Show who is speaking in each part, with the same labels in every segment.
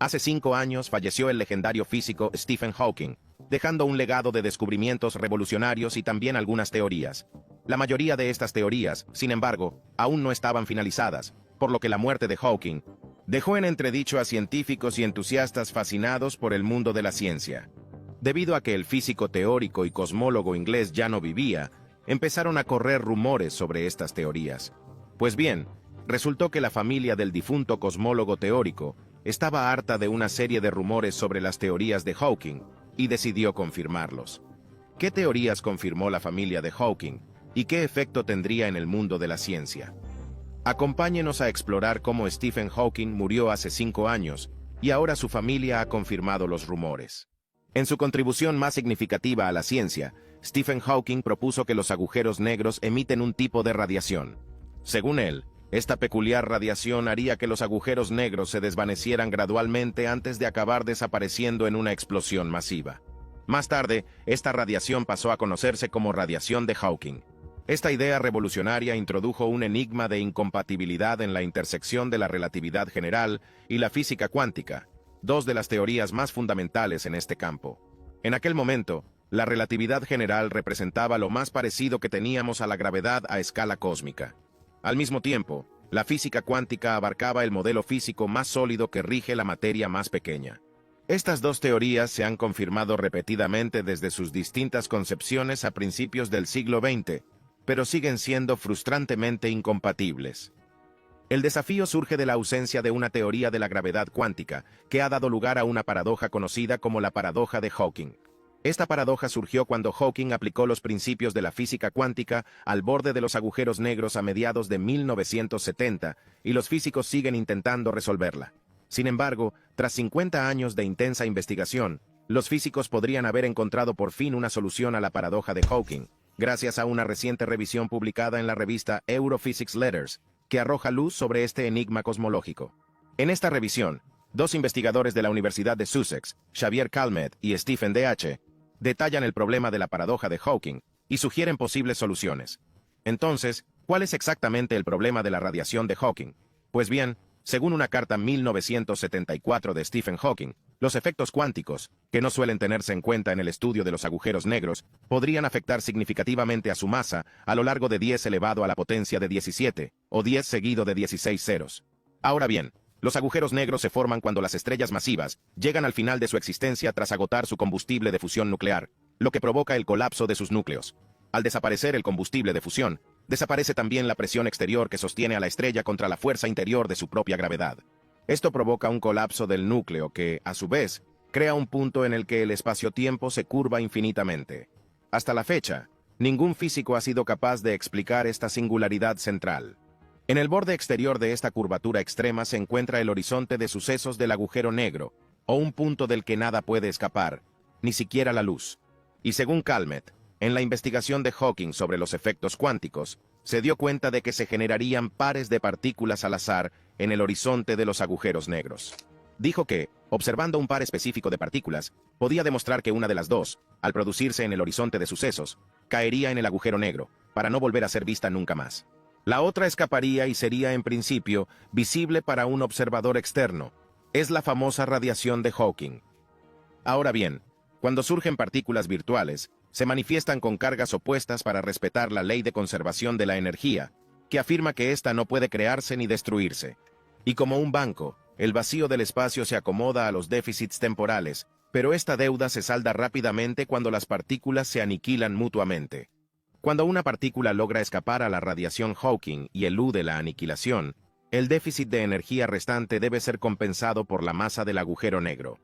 Speaker 1: Hace 5 años falleció el legendario físico Stephen Hawking, dejando un legado de descubrimientos revolucionarios y también algunas teorías. La mayoría de estas teorías, sin embargo, aún no estaban finalizadas, por lo que la muerte de Hawking dejó en entredicho a científicos y entusiastas fascinados por el mundo de la ciencia. Debido a que el físico teórico y cosmólogo inglés ya no vivía, empezaron a correr rumores sobre estas teorías. Pues bien, resultó que la familia del difunto cosmólogo teórico estaba harta de una serie de rumores sobre las teorías de Hawking y decidió confirmarlos. ¿Qué teorías confirmó la familia de Hawking y qué efecto tendría en el mundo de la ciencia? Acompáñenos a explorar cómo Stephen Hawking murió hace 5 años y ahora su familia ha confirmado los rumores. En su contribución más significativa a la ciencia, Stephen Hawking propuso que los agujeros negros emiten un tipo de radiación. Según él, esta peculiar radiación haría que los agujeros negros se desvanecieran gradualmente antes de acabar desapareciendo en una explosión masiva. Más tarde, esta radiación pasó a conocerse como radiación de Hawking. Esta idea revolucionaria introdujo un enigma de incompatibilidad en la intersección de la relatividad general y la física cuántica, dos de las teorías más fundamentales en este campo. En aquel momento, la relatividad general representaba lo más parecido que teníamos a la gravedad a escala cósmica. Al mismo tiempo, la física cuántica abarcaba el modelo físico más sólido que rige la materia más pequeña. Estas dos teorías se han confirmado repetidamente desde sus distintas concepciones a principios del siglo XX, pero siguen siendo frustrantemente incompatibles. El desafío surge de la ausencia de una teoría de la gravedad cuántica, que ha dado lugar a una paradoja conocida como la paradoja de Hawking. Esta paradoja surgió cuando Hawking aplicó los principios de la física cuántica al borde de los agujeros negros a mediados de 1970, y los físicos siguen intentando resolverla. Sin embargo, tras 50 años de intensa investigación, los físicos podrían haber encontrado por fin una solución a la paradoja de Hawking, gracias a una reciente revisión publicada en la revista Europhysics Letters, que arroja luz sobre este enigma cosmológico. En esta revisión, dos investigadores de la Universidad de Sussex, Xavier Calmet y Stephen D.H., detallan el problema de la paradoja de Hawking y sugieren posibles soluciones. Entonces, ¿cuál es exactamente el problema de la radiación de Hawking? Pues bien, según una carta 1974 de Stephen Hawking, los efectos cuánticos, que no suelen tenerse en cuenta en el estudio de los agujeros negros, podrían afectar significativamente a su masa a lo largo de 10 elevado a la potencia de 17, o 10 seguido de 16 ceros. Ahora bien, los agujeros negros se forman cuando las estrellas masivas llegan al final de su existencia tras agotar su combustible de fusión nuclear, lo que provoca el colapso de sus núcleos. Al desaparecer el combustible de fusión, desaparece también la presión exterior que sostiene a la estrella contra la fuerza interior de su propia gravedad. Esto provoca un colapso del núcleo que, a su vez, crea un punto en el que el espacio-tiempo se curva infinitamente. Hasta la fecha, ningún físico ha sido capaz de explicar esta singularidad central. En el borde exterior de esta curvatura extrema se encuentra el horizonte de sucesos del agujero negro, o un punto del que nada puede escapar, ni siquiera la luz. Y según Calmet, en la investigación de Hawking sobre los efectos cuánticos, se dio cuenta de que se generarían pares de partículas al azar en el horizonte de los agujeros negros. Dijo que, observando un par específico de partículas, podía demostrar que una de las dos, al producirse en el horizonte de sucesos, caería en el agujero negro, para no volver a ser vista nunca más. La otra escaparía y sería en principio visible para un observador externo. Es la famosa radiación de Hawking. Ahora bien, cuando surgen partículas virtuales, se manifiestan con cargas opuestas para respetar la ley de conservación de la energía, que afirma que ésta no puede crearse ni destruirse. Y como un banco, el vacío del espacio se acomoda a los déficits temporales, pero esta deuda se salda rápidamente cuando las partículas se aniquilan mutuamente. Cuando una partícula logra escapar a la radiación Hawking y elude la aniquilación, el déficit de energía restante debe ser compensado por la masa del agujero negro.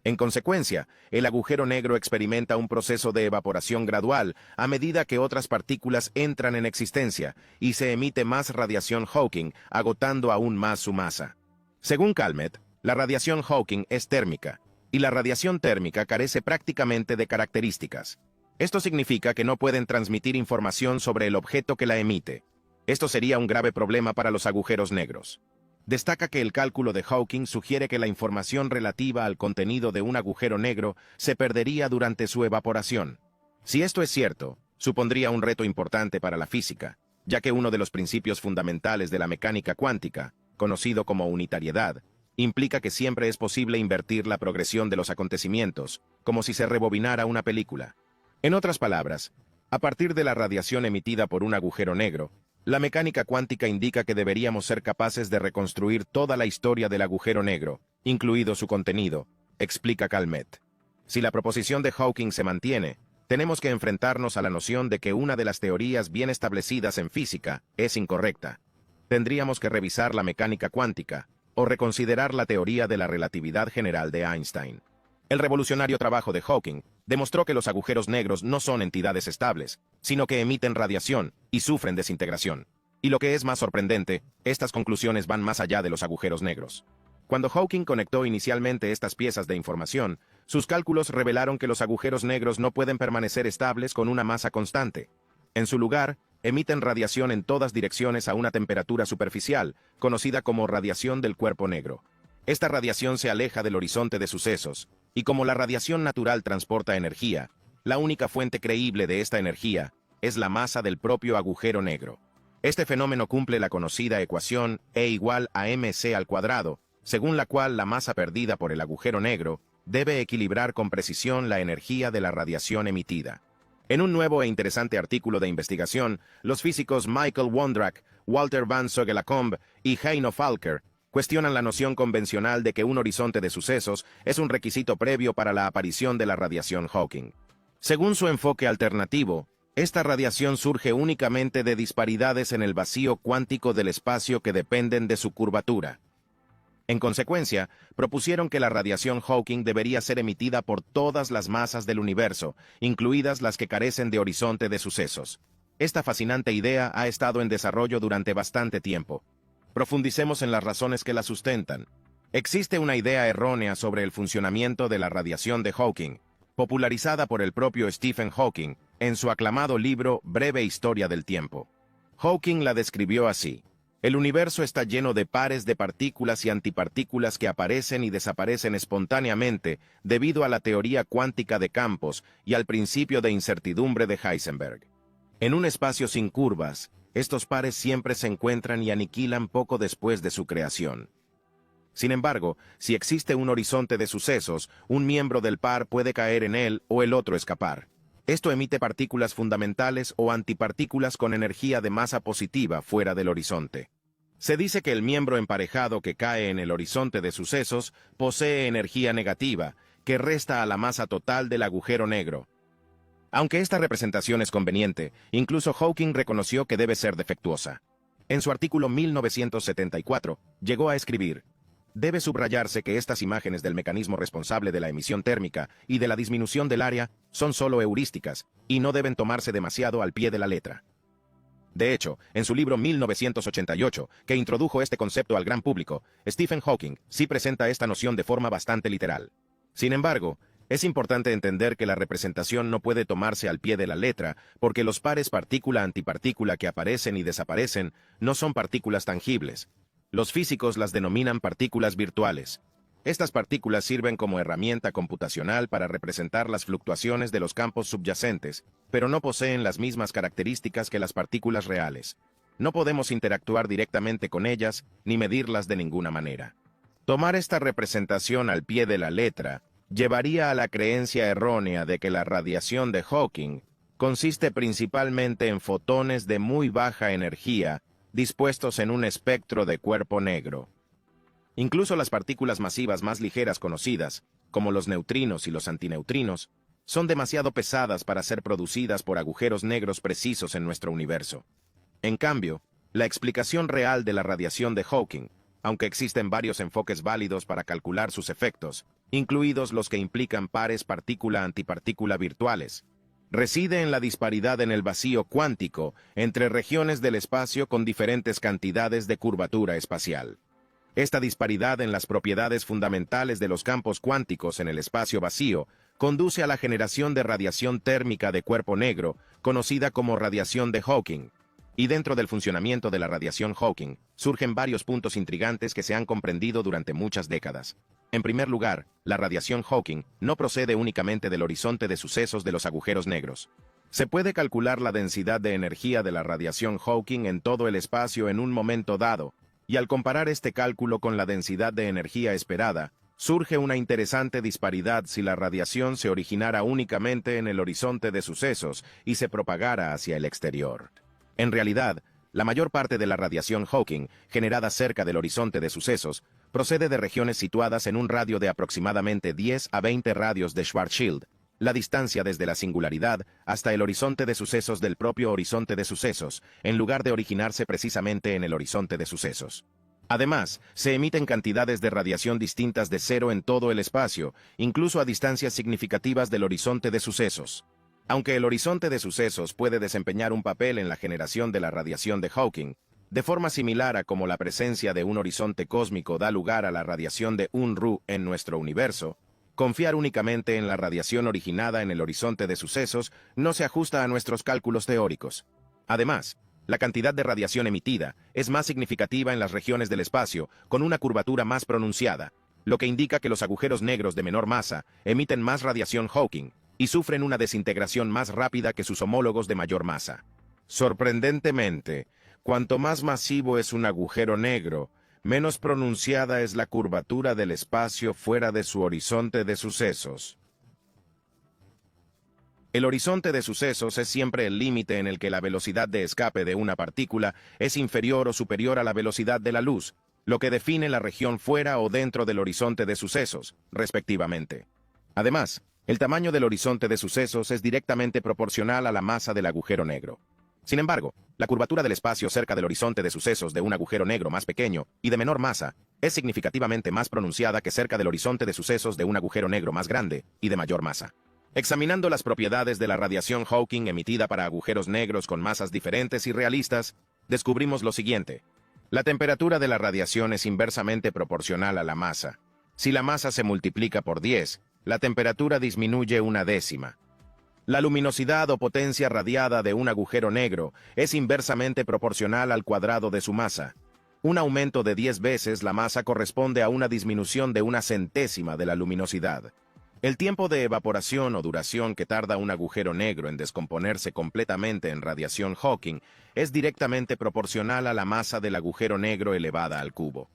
Speaker 1: En consecuencia, el agujero negro experimenta un proceso de evaporación gradual a medida que otras partículas entran en existencia y se emite más radiación Hawking, agotando aún más su masa. Según Calmet, la radiación Hawking es térmica, y la radiación térmica carece prácticamente de características. Esto significa que no pueden transmitir información sobre el objeto que la emite. Esto sería un grave problema para los agujeros negros. Destaca que el cálculo de Hawking sugiere que la información relativa al contenido de un agujero negro se perdería durante su evaporación. Si esto es cierto, supondría un reto importante para la física, ya que uno de los principios fundamentales de la mecánica cuántica, conocido como unitariedad, implica que siempre es posible invertir la progresión de los acontecimientos, como si se rebobinara una película. En otras palabras, a partir de la radiación emitida por un agujero negro, la mecánica cuántica indica que deberíamos ser capaces de reconstruir toda la historia del agujero negro, incluido su contenido, explica Calmet. Si la proposición de Hawking se mantiene, tenemos que enfrentarnos a la noción de que una de las teorías bien establecidas en física es incorrecta. Tendríamos que revisar la mecánica cuántica, o reconsiderar la teoría de la relatividad general de Einstein. El revolucionario trabajo de Hawking demostró que los agujeros negros no son entidades estables, sino que emiten radiación y sufren desintegración. Y lo que es más sorprendente, estas conclusiones van más allá de los agujeros negros. Cuando Hawking conectó inicialmente estas piezas de información, sus cálculos revelaron que los agujeros negros no pueden permanecer estables con una masa constante. En su lugar, emiten radiación en todas direcciones a una temperatura superficial, conocida como radiación del cuerpo negro. Esta radiación se aleja del horizonte de sucesos, y como la radiación natural transporta energía, la única fuente creíble de esta energía es la masa del propio agujero negro. Este fenómeno cumple la conocida ecuación E igual a mc², según la cual la masa perdida por el agujero negro debe equilibrar con precisión la energía de la radiación emitida. En un nuevo e interesante artículo de investigación, los físicos Michael Wondrak, Walter van Zogelakomb y Heino Falker cuestionan la noción convencional de que un horizonte de sucesos es un requisito previo para la aparición de la radiación Hawking. Según su enfoque alternativo, esta radiación surge únicamente de disparidades en el vacío cuántico del espacio que dependen de su curvatura. En consecuencia, propusieron que la radiación Hawking debería ser emitida por todas las masas del universo, incluidas las que carecen de horizonte de sucesos. Esta fascinante idea ha estado en desarrollo durante bastante tiempo. Profundicemos en las razones que la sustentan. Existe una idea errónea sobre el funcionamiento de la radiación de Hawking, popularizada por el propio Stephen Hawking en su aclamado libro Breve Historia del Tiempo. Hawking la describió así: el universo está lleno de pares de partículas y antipartículas que aparecen y desaparecen espontáneamente debido a la teoría cuántica de campos y al principio de incertidumbre de Heisenberg. En un espacio sin curvas, estos pares siempre se encuentran y aniquilan poco después de su creación. Sin embargo, si existe un horizonte de sucesos, un miembro del par puede caer en él o el otro escapar. Esto emite partículas fundamentales o antipartículas con energía de masa positiva fuera del horizonte. Se dice que el miembro emparejado que cae en el horizonte de sucesos posee energía negativa, que resta a la masa total del agujero negro. Aunque esta representación es conveniente, incluso Hawking reconoció que debe ser defectuosa. En su artículo 1974, llegó a escribir: debe subrayarse que estas imágenes del mecanismo responsable de la emisión térmica y de la disminución del área son solo heurísticas y no deben tomarse demasiado al pie de la letra. De hecho, en su libro 1988, que introdujo este concepto al gran público, Stephen Hawking sí presenta esta noción de forma bastante literal. Sin embargo, es importante entender que la representación no puede tomarse al pie de la letra porque los pares partícula-antipartícula que aparecen y desaparecen no son partículas tangibles. Los físicos las denominan partículas virtuales. Estas partículas sirven como herramienta computacional para representar las fluctuaciones de los campos subyacentes, pero no poseen las mismas características que las partículas reales. No podemos interactuar directamente con ellas ni medirlas de ninguna manera. Tomar esta representación al pie de la letra llevaría a la creencia errónea de que la radiación de Hawking consiste principalmente en fotones de muy baja energía dispuestos en un espectro de cuerpo negro. Incluso las partículas masivas más ligeras conocidas, como los neutrinos y los antineutrinos, son demasiado pesadas para ser producidas por agujeros negros precisos en nuestro universo. En cambio, la explicación real de la radiación de Hawking, aunque existen varios enfoques válidos para calcular sus efectos, incluidos los que implican pares partícula-antipartícula virtuales, reside en la disparidad en el vacío cuántico entre regiones del espacio con diferentes cantidades de curvatura espacial. Esta disparidad en las propiedades fundamentales de los campos cuánticos en el espacio vacío conduce a la generación de radiación térmica de cuerpo negro, conocida como radiación de Hawking. Y dentro del funcionamiento de la radiación Hawking, surgen varios puntos intrigantes que se han comprendido durante muchas décadas. En primer lugar, la radiación Hawking no procede únicamente del horizonte de sucesos de los agujeros negros. Se puede calcular la densidad de energía de la radiación Hawking en todo el espacio en un momento dado, Y al comparar este cálculo con la densidad de energía esperada, surge una interesante disparidad si la radiación se originara únicamente en el horizonte de sucesos y se propagara hacia el exterior. En realidad, la mayor parte de la radiación Hawking, generada cerca del horizonte de sucesos, procede de regiones situadas en un radio de aproximadamente 10 a 20 radios de Schwarzschild, la distancia desde la singularidad hasta el horizonte de sucesos del propio horizonte de sucesos, en lugar de originarse precisamente en el horizonte de sucesos. Además, se emiten cantidades de radiación distintas de cero en todo el espacio, incluso a distancias significativas del horizonte de sucesos. Aunque el horizonte de sucesos puede desempeñar un papel en la generación de la radiación de Hawking, de forma similar a como la presencia de un horizonte cósmico da lugar a la radiación de Unruh en nuestro universo, confiar únicamente en la radiación originada en el horizonte de sucesos no se ajusta a nuestros cálculos teóricos. Además, la cantidad de radiación emitida es más significativa en las regiones del espacio con una curvatura más pronunciada, lo que indica que los agujeros negros de menor masa emiten más radiación Hawking y sufren una desintegración más rápida que sus homólogos de mayor masa. Sorprendentemente, cuanto más masivo es un agujero negro, menos pronunciada es la curvatura del espacio fuera de su horizonte de sucesos. El horizonte de sucesos es siempre el límite en el que la velocidad de escape de una partícula es inferior o superior a la velocidad de la luz, lo que define la región fuera o dentro del horizonte de sucesos, respectivamente. Además, el tamaño del horizonte de sucesos es directamente proporcional a la masa del agujero negro. Sin embargo, la curvatura del espacio cerca del horizonte de sucesos de un agujero negro más pequeño y de menor masa es significativamente más pronunciada que cerca del horizonte de sucesos de un agujero negro más grande y de mayor masa. Examinando las propiedades de la radiación Hawking emitida para agujeros negros con masas diferentes y realistas, descubrimos lo siguiente. La temperatura de la radiación es inversamente proporcional a la masa. Si la masa se multiplica por 10, la temperatura disminuye una décima. La luminosidad o potencia radiada de un agujero negro es inversamente proporcional al cuadrado de su masa. Un aumento de 10 veces la masa corresponde a una disminución de una centésima de la luminosidad. El tiempo de evaporación o duración que tarda un agujero negro en descomponerse completamente en radiación Hawking es directamente proporcional a la masa del agujero negro elevada al cubo.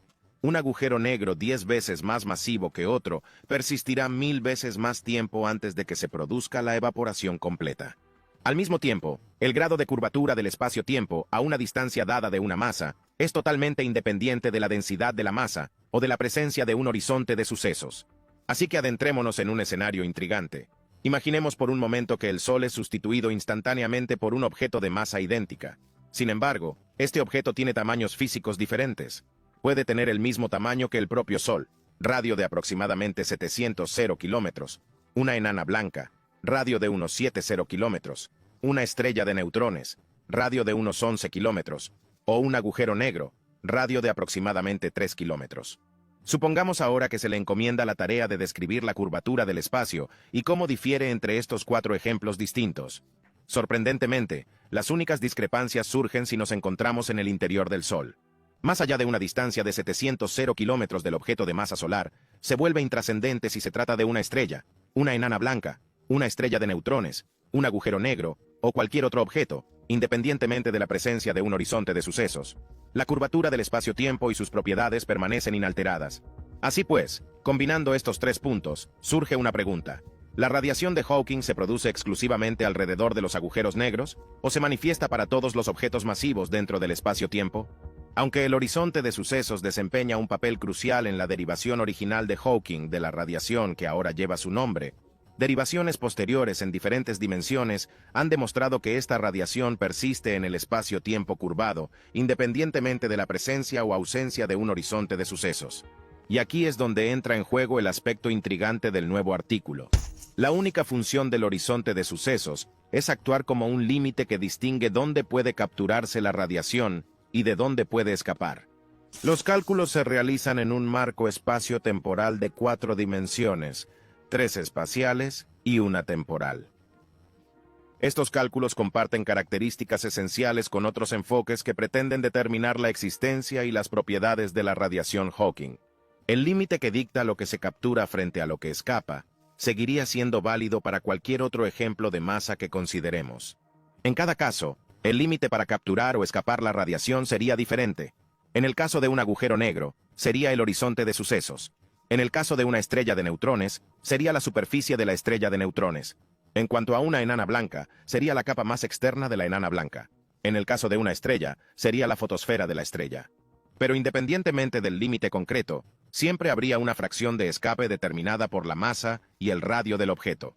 Speaker 1: Un agujero negro 10 veces más masivo que otro persistirá 1000 veces más tiempo antes de que se produzca la evaporación completa. Al mismo tiempo, el grado de curvatura del espacio-tiempo a una distancia dada de una masa es totalmente independiente de la densidad de la masa o de la presencia de un horizonte de sucesos. Así que adentrémonos en un escenario intrigante. Imaginemos por un momento que el Sol es sustituido instantáneamente por un objeto de masa idéntica. Sin embargo, este objeto tiene tamaños físicos diferentes. Puede tener el mismo tamaño que el propio Sol, radio de aproximadamente 700 kilómetros, una enana blanca, radio de unos 70 kilómetros, una estrella de neutrones, radio de unos 11 kilómetros, o un agujero negro, radio de aproximadamente 3 kilómetros. Supongamos ahora que se le encomienda la tarea de describir la curvatura del espacio y cómo difiere entre estos 4 ejemplos distintos. Sorprendentemente, las únicas discrepancias surgen si nos encontramos en el interior del Sol. Más allá de una distancia de 700 kilómetros del objeto de masa solar, se vuelve intrascendente si se trata de una estrella, una enana blanca, una estrella de neutrones, un agujero negro o cualquier otro objeto, independientemente de la presencia de un horizonte de sucesos. La curvatura del espacio-tiempo y sus propiedades permanecen inalteradas. Así pues, combinando estos 3 puntos, surge una pregunta. ¿La radiación de Hawking se produce exclusivamente alrededor de los agujeros negros o se manifiesta para todos los objetos masivos dentro del espacio-tiempo? Aunque el horizonte de sucesos desempeña un papel crucial en la derivación original de Hawking de la radiación que ahora lleva su nombre, derivaciones posteriores en diferentes dimensiones han demostrado que esta radiación persiste en el espacio-tiempo curvado, independientemente de la presencia o ausencia de un horizonte de sucesos. Y aquí es donde entra en juego el aspecto intrigante del nuevo artículo. La única función del horizonte de sucesos es actuar como un límite que distingue dónde puede capturarse la radiación y de dónde puede escapar. Los cálculos se realizan en un marco espacio-temporal de 4 dimensiones, 3 espaciales y una temporal. Estos cálculos comparten características esenciales con otros enfoques que pretenden determinar la existencia y las propiedades de la radiación Hawking. El límite que dicta lo que se captura frente a lo que escapa seguiría siendo válido para cualquier otro ejemplo de masa que consideremos. En cada caso, el límite para capturar o escapar la radiación sería diferente. En el caso de un agujero negro, sería el horizonte de sucesos. En el caso de una estrella de neutrones, sería la superficie de la estrella de neutrones. En cuanto a una enana blanca, sería la capa más externa de la enana blanca. En el caso de una estrella, sería la fotosfera de la estrella. Pero independientemente del límite concreto, siempre habría una fracción de escape determinada por la masa y el radio del objeto.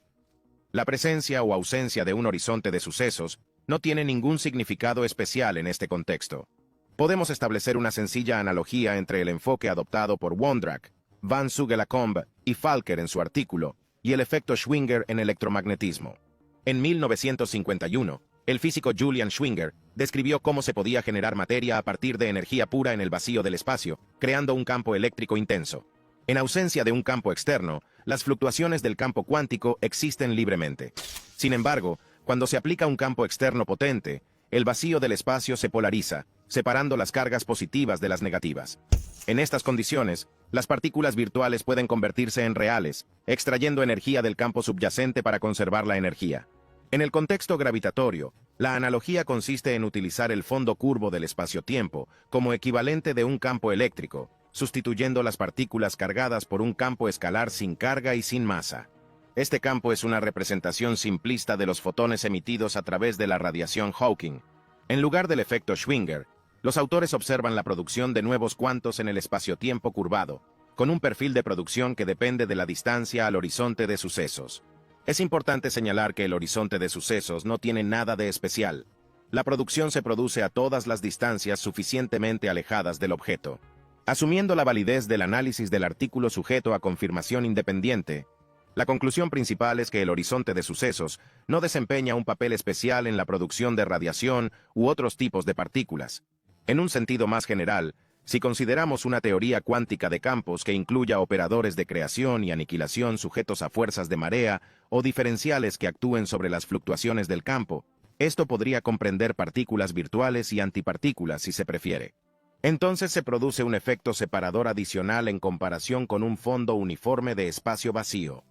Speaker 1: La presencia o ausencia de un horizonte de sucesos no tiene ningún significado especial en este contexto. Podemos establecer una sencilla analogía entre el enfoque adoptado por Wondrak, Van Zugela-Combe y Falker en su artículo, y el efecto Schwinger en electromagnetismo. En 1951, el físico Julian Schwinger describió cómo se podía generar materia a partir de energía pura en el vacío del espacio, creando un campo eléctrico intenso. En ausencia de un campo externo, las fluctuaciones del campo cuántico existen libremente. Sin embargo, cuando se aplica un campo externo potente, el vacío del espacio se polariza, separando las cargas positivas de las negativas. En estas condiciones, las partículas virtuales pueden convertirse en reales, extrayendo energía del campo subyacente para conservar la energía. En el contexto gravitatorio, la analogía consiste en utilizar el fondo curvo del espacio-tiempo como equivalente de un campo eléctrico, sustituyendo las partículas cargadas por un campo escalar sin carga y sin masa. Este campo es una representación simplista de los fotones emitidos a través de la radiación Hawking. En lugar del efecto Schwinger, los autores observan la producción de nuevos cuantos en el espacio-tiempo curvado, con un perfil de producción que depende de la distancia al horizonte de sucesos. Es importante señalar que el horizonte de sucesos no tiene nada de especial. La producción se produce a todas las distancias suficientemente alejadas del objeto. Asumiendo la validez del análisis del artículo sujeto a confirmación independiente, la conclusión principal es que el horizonte de sucesos no desempeña un papel especial en la producción de radiación u otros tipos de partículas. En un sentido más general, si consideramos una teoría cuántica de campos que incluya operadores de creación y aniquilación sujetos a fuerzas de marea o diferenciales que actúen sobre las fluctuaciones del campo, esto podría comprender partículas virtuales y antipartículas si se prefiere. Entonces se produce un efecto separador adicional en comparación con un fondo uniforme de espacio vacío.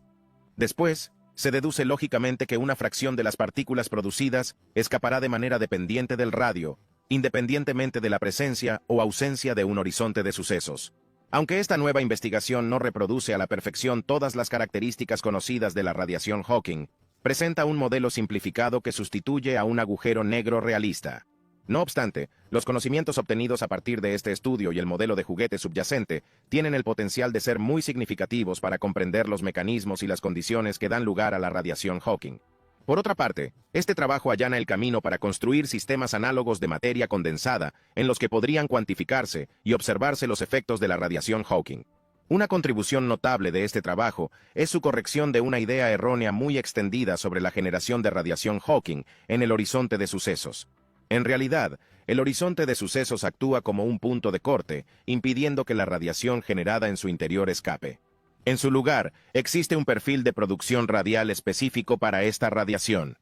Speaker 1: Después, se deduce lógicamente que una fracción de las partículas producidas escapará de manera dependiente del radio, independientemente de la presencia o ausencia de un horizonte de sucesos. Aunque esta nueva investigación no reproduce a la perfección todas las características conocidas de la radiación Hawking, presenta un modelo simplificado que sustituye a un agujero negro realista. No obstante, los conocimientos obtenidos a partir de este estudio y el modelo de juguete subyacente tienen el potencial de ser muy significativos para comprender los mecanismos y las condiciones que dan lugar a la radiación Hawking. Por otra parte, este trabajo allana el camino para construir sistemas análogos de materia condensada en los que podrían cuantificarse y observarse los efectos de la radiación Hawking. Una contribución notable de este trabajo es su corrección de una idea errónea muy extendida sobre la generación de radiación Hawking en el horizonte de sucesos. En realidad, el horizonte de sucesos actúa como un punto de corte, impidiendo que la radiación generada en su interior escape. En su lugar, existe un perfil de producción radial específico para esta radiación.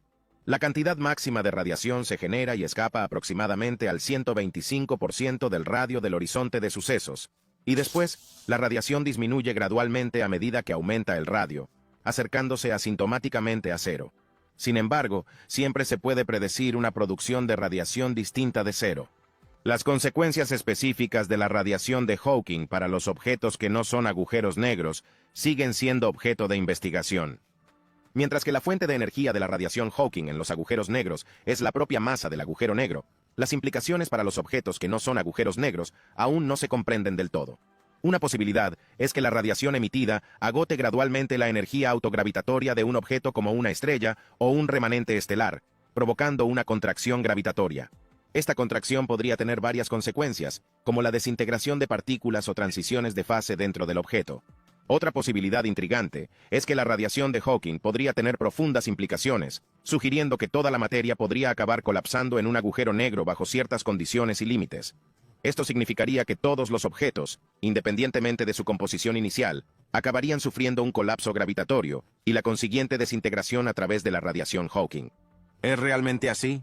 Speaker 1: La cantidad máxima de radiación se genera y escapa aproximadamente al 125% del radio del horizonte de sucesos, y después, la radiación disminuye gradualmente a medida que aumenta el radio, acercándose asintomáticamente a cero. Sin embargo, siempre se puede predecir una producción de radiación distinta de cero. Las consecuencias específicas de la radiación de Hawking para los objetos que no son agujeros negros siguen siendo objeto de investigación. Mientras que la fuente de energía de la radiación Hawking en los agujeros negros es la propia masa del agujero negro, las implicaciones para los objetos que no son agujeros negros aún no se comprenden del todo. Una posibilidad es que la radiación emitida agote gradualmente la energía autogravitatoria de un objeto como una estrella o un remanente estelar, provocando una contracción gravitatoria. Esta contracción podría tener varias consecuencias, como la desintegración de partículas o transiciones de fase dentro del objeto. Otra posibilidad intrigante es que la radiación de Hawking podría tener profundas implicaciones, sugiriendo que toda la materia podría acabar colapsando en un agujero negro bajo ciertas condiciones y límites. Esto significaría que todos los objetos, independientemente de su composición inicial, acabarían sufriendo un colapso gravitatorio y la consiguiente desintegración a través de la radiación Hawking. ¿Es realmente así?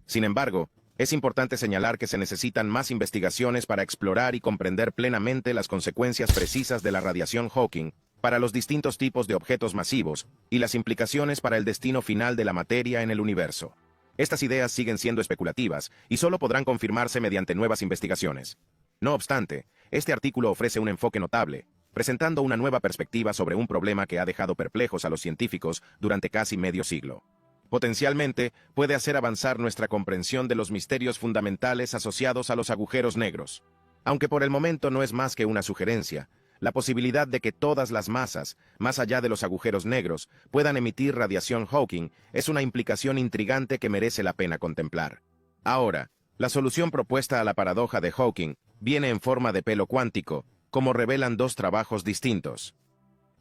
Speaker 1: Sin embargo, es importante señalar que se necesitan más investigaciones para explorar y comprender plenamente las consecuencias precisas de la radiación Hawking para los distintos tipos de objetos masivos y las implicaciones para el destino final de la materia en el universo. Estas ideas siguen siendo especulativas y solo podrán confirmarse mediante nuevas investigaciones. No obstante, este artículo ofrece un enfoque notable, presentando una nueva perspectiva sobre un problema que ha dejado perplejos a los científicos durante casi medio siglo. Potencialmente, puede hacer avanzar nuestra comprensión de los misterios fundamentales asociados a los agujeros negros. Aunque por el momento no es más que una sugerencia, la posibilidad de que todas las masas, más allá de los agujeros negros, puedan emitir radiación Hawking es una implicación intrigante que merece la pena contemplar. Ahora, la solución propuesta a la paradoja de Hawking viene en forma de pelo cuántico, como revelan dos trabajos distintos.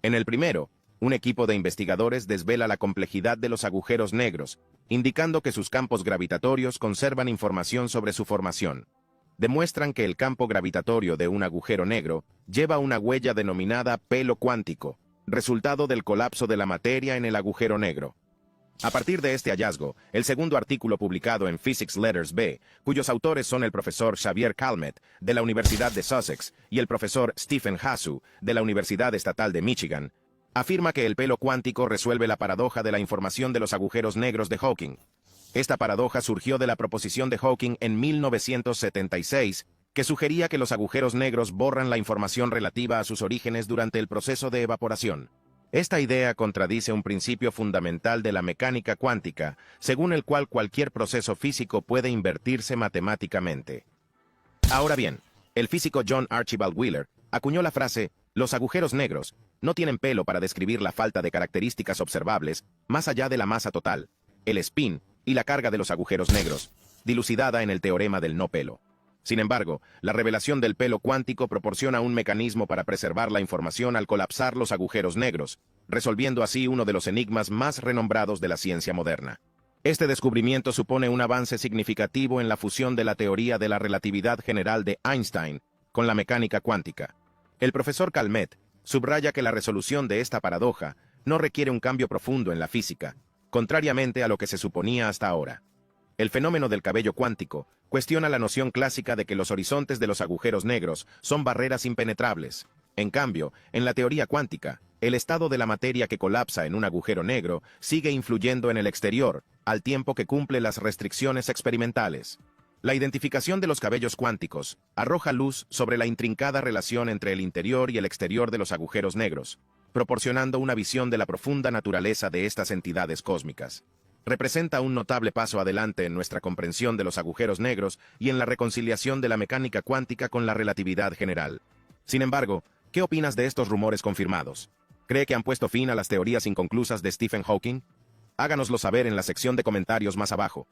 Speaker 1: En el primero, un equipo de investigadores desvela la complejidad de los agujeros negros, indicando que sus campos gravitatorios conservan información sobre su formación. Demuestran que el campo gravitatorio de un agujero negro lleva una huella denominada pelo cuántico, resultado del colapso de la materia en el agujero negro. A partir de este hallazgo, el segundo artículo publicado en Physics Letters B, cuyos autores son el profesor Xavier Calmet, de la Universidad de Sussex, y el profesor Stephen Hasu, de la Universidad Estatal de Michigan, afirma que el pelo cuántico resuelve la paradoja de la información de los agujeros negros de Hawking. Esta paradoja surgió de la proposición de Hawking en 1976, que sugería que los agujeros negros borran la información relativa a sus orígenes durante el proceso de evaporación. Esta idea contradice un principio fundamental de la mecánica cuántica, según el cual cualquier proceso físico puede invertirse matemáticamente. Ahora bien, el físico John Archibald Wheeler acuñó la frase «los agujeros negros» no tienen pelo para describir la falta de características observables más allá de la masa total, el spin y la carga de los agujeros negros, dilucidada en el teorema del no pelo. Sin embargo, la revelación del pelo cuántico proporciona un mecanismo para preservar la información al colapsar los agujeros negros, resolviendo así uno de los enigmas más renombrados de la ciencia moderna. Este descubrimiento supone un avance significativo en la fusión de la teoría de la relatividad general de Einstein con la mecánica cuántica. El profesor Calmet subraya que la resolución de esta paradoja no requiere un cambio profundo en la física, contrariamente a lo que se suponía hasta ahora. El fenómeno del cabello cuántico cuestiona la noción clásica de que los horizontes de los agujeros negros son barreras impenetrables. En cambio, en la teoría cuántica, el estado de la materia que colapsa en un agujero negro sigue influyendo en el exterior, al tiempo que cumple las restricciones experimentales. La identificación de los cabellos cuánticos arroja luz sobre la intrincada relación entre el interior y el exterior de los agujeros negros, proporcionando una visión de la profunda naturaleza de estas entidades cósmicas. Representa un notable paso adelante en nuestra comprensión de los agujeros negros y en la reconciliación de la mecánica cuántica con la relatividad general. Sin embargo, ¿qué opinas de estos rumores confirmados? ¿Cree que han puesto fin a las teorías inconclusas de Stephen Hawking? Háganoslo saber en la sección de comentarios más abajo.